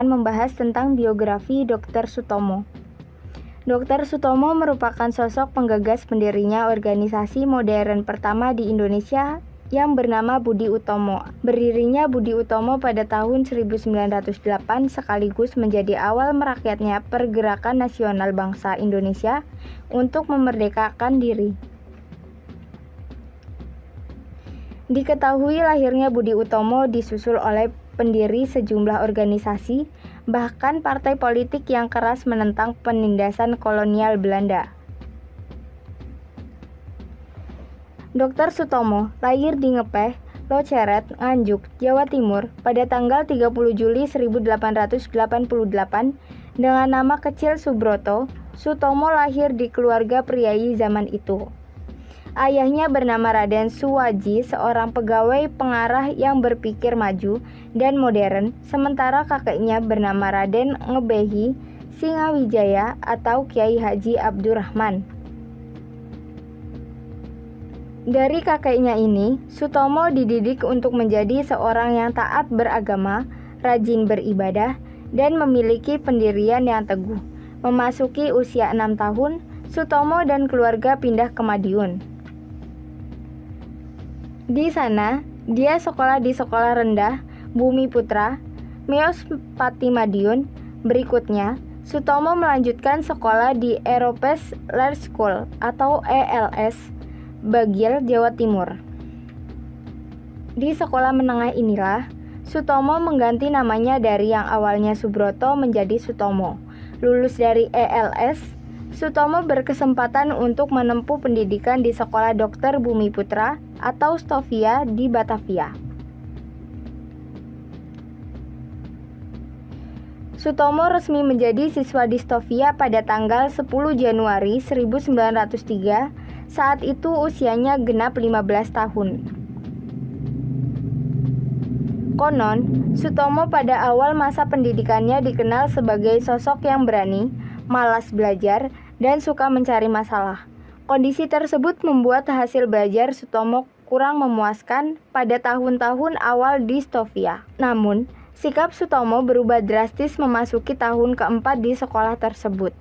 membahas tentang biografi Dr. Sutomo. Dr. Sutomo merupakan sosok penggagas pendirinya organisasi modern pertama di Indonesia yang bernama Budi Utomo. Berdirinya Budi Utomo pada tahun 1908 sekaligus menjadi awal merakyatnya Pergerakan Nasional Bangsa Indonesia untuk memerdekakan diri. Diketahui lahirnya Budi Utomo disusul oleh pendiri sejumlah organisasi, bahkan partai politik yang keras menentang penindasan kolonial Belanda. Dr. Sutomo lahir di Ngepeh, Loceret, Nganjuk, Jawa Timur pada tanggal 30 Juli 1888 dengan nama kecil Subroto. Sutomo lahir di keluarga priai zaman itu. Ayahnya bernama Raden Suwaji, seorang pegawai pengarah yang berpikir maju dan modern, sementara kakeknya bernama Raden Ngebehi Singawijaya atau Kiai Haji Abdurrahman. Dari kakeknya ini, Sutomo dididik untuk menjadi seorang yang taat beragama, rajin beribadah, dan memiliki pendirian yang teguh. Memasuki usia 6 tahun, Sutomo dan keluarga pindah ke Madiun. Di sana, dia sekolah di Sekolah Rendah Bumi Putra, Meos Pati Madiun. Berikutnya, Sutomo melanjutkan sekolah di Europes Law School atau ELS, Bagil, Jawa Timur. Di sekolah menengah inilah, Sutomo mengganti namanya dari yang awalnya Subroto menjadi Sutomo. Lulus dari ELS, Sutomo berkesempatan untuk menempuh pendidikan di Sekolah Dokter Bumi Putra atau Stovia di Batavia. Sutomo resmi menjadi siswa di Stovia pada tanggal 10 Januari 1903. Saat itu usianya genap 15 tahun. Konon, Sutomo pada awal masa pendidikannya dikenal sebagai sosok yang berani, malas belajar, dan suka mencari masalah. Kondisi tersebut membuat hasil belajar Sutomo kurang memuaskan pada tahun-tahun awal di Stovia. Namun, sikap Sutomo berubah drastis memasuki tahun keempat di sekolah tersebut.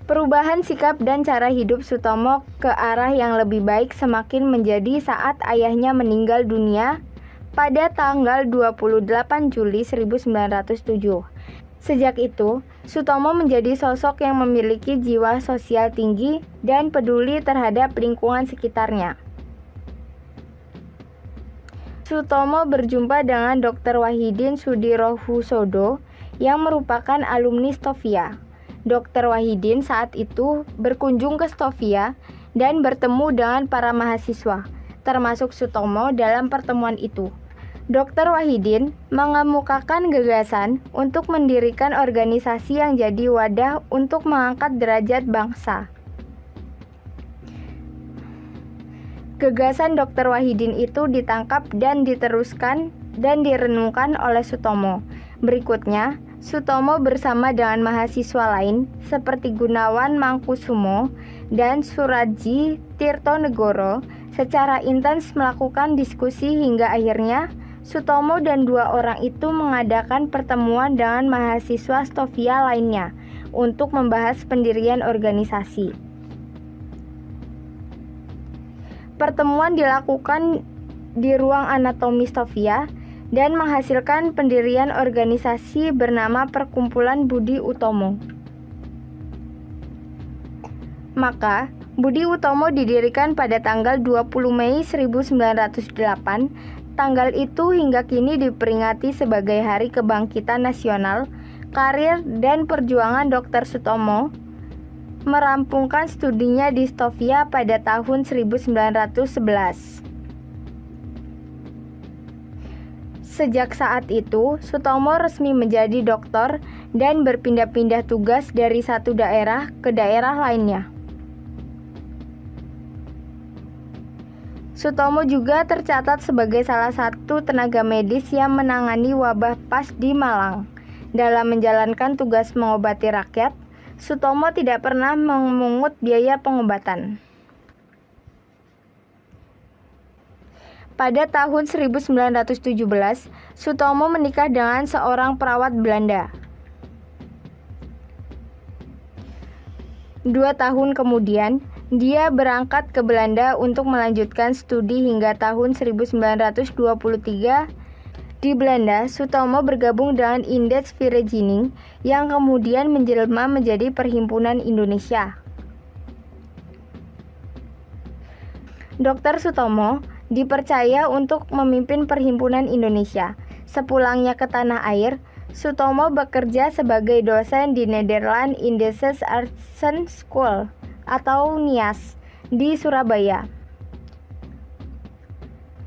Perubahan sikap dan cara hidup Sutomo ke arah yang lebih baik semakin menjadi saat ayahnya meninggal dunia pada tanggal 28 Juli 1907. Sejak itu, Sutomo menjadi sosok yang memiliki jiwa sosial tinggi dan peduli terhadap lingkungan sekitarnya. Sutomo berjumpa dengan Dr. Wahidin Sudirohusodo yang merupakan alumni Stovia. Dr. Wahidin saat itu berkunjung ke Stovia dan bertemu dengan para mahasiswa, termasuk Sutomo dalam pertemuan itu. Dr. Wahidin mengemukakan gagasan untuk mendirikan organisasi yang jadi wadah untuk mengangkat derajat bangsa. Gagasan Dr. Wahidin itu ditangkap dan diteruskan dan direnungkan oleh Sutomo. Berikutnya, Sutomo bersama dengan mahasiswa lain seperti Gunawan Mangkusumo dan Suradji Tirtonegoro secara intens melakukan diskusi hingga akhirnya Sutomo dan dua orang itu mengadakan pertemuan dengan mahasiswa Stovia lainnya untuk membahas pendirian organisasi. Pertemuan dilakukan di ruang anatomi Stovia dan menghasilkan pendirian organisasi bernama Perkumpulan Budi Utomo. Maka, Budi Utomo didirikan pada tanggal 20 Mei 1908. Tanggal itu hingga kini diperingati sebagai Hari Kebangkitan Nasional. Karir dan perjuangan Dr. Sutomo merampungkan studinya di Stovia pada tahun 1911. Sejak saat itu, Sutomo resmi menjadi doktor dan berpindah-pindah tugas dari satu daerah ke daerah lainnya. Sutomo juga tercatat sebagai salah satu tenaga medis yang menangani wabah PAS di Malang. Dalam menjalankan tugas mengobati rakyat, Sutomo tidak pernah memungut biaya pengobatan. Pada tahun 1917, Sutomo menikah dengan seorang perawat Belanda. 2 tahun kemudian, dia berangkat ke Belanda untuk melanjutkan studi hingga tahun 1923. Di Belanda, Sutomo bergabung dengan Indeks Vereeniging yang kemudian menjelma menjadi Perhimpunan Indonesia. Dr. Sutomo dipercaya untuk memimpin Perhimpunan Indonesia. Sepulangnya ke tanah air, Sutomo bekerja sebagai dosen di Nederland Indische Artsen School atau NIAS di Surabaya.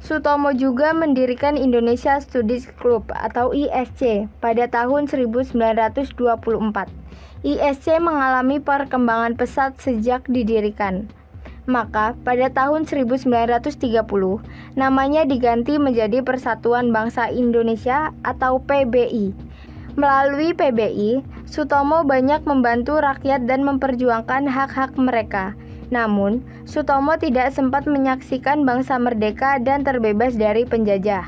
Sutomo juga mendirikan Indonesia Studies Club atau ISC pada tahun 1924. ISC mengalami perkembangan pesat sejak didirikan. Maka pada tahun 1930 namanya diganti menjadi Persatuan Bangsa Indonesia atau PBI. Melalui PBI, Sutomo banyak membantu rakyat dan memperjuangkan hak-hak mereka. Namun, Sutomo tidak sempat menyaksikan bangsa merdeka dan terbebas dari penjajah.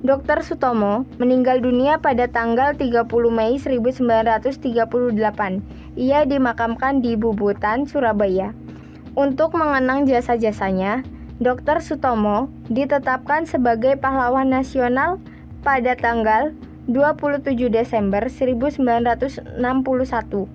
Dr. Sutomo meninggal dunia pada tanggal 30 Mei 1938. Ia dimakamkan di Bubutan, Surabaya. Untuk mengenang jasa-jasanya, Dr. Sutomo ditetapkan sebagai pahlawan nasional pada tanggal 27 Desember 1961.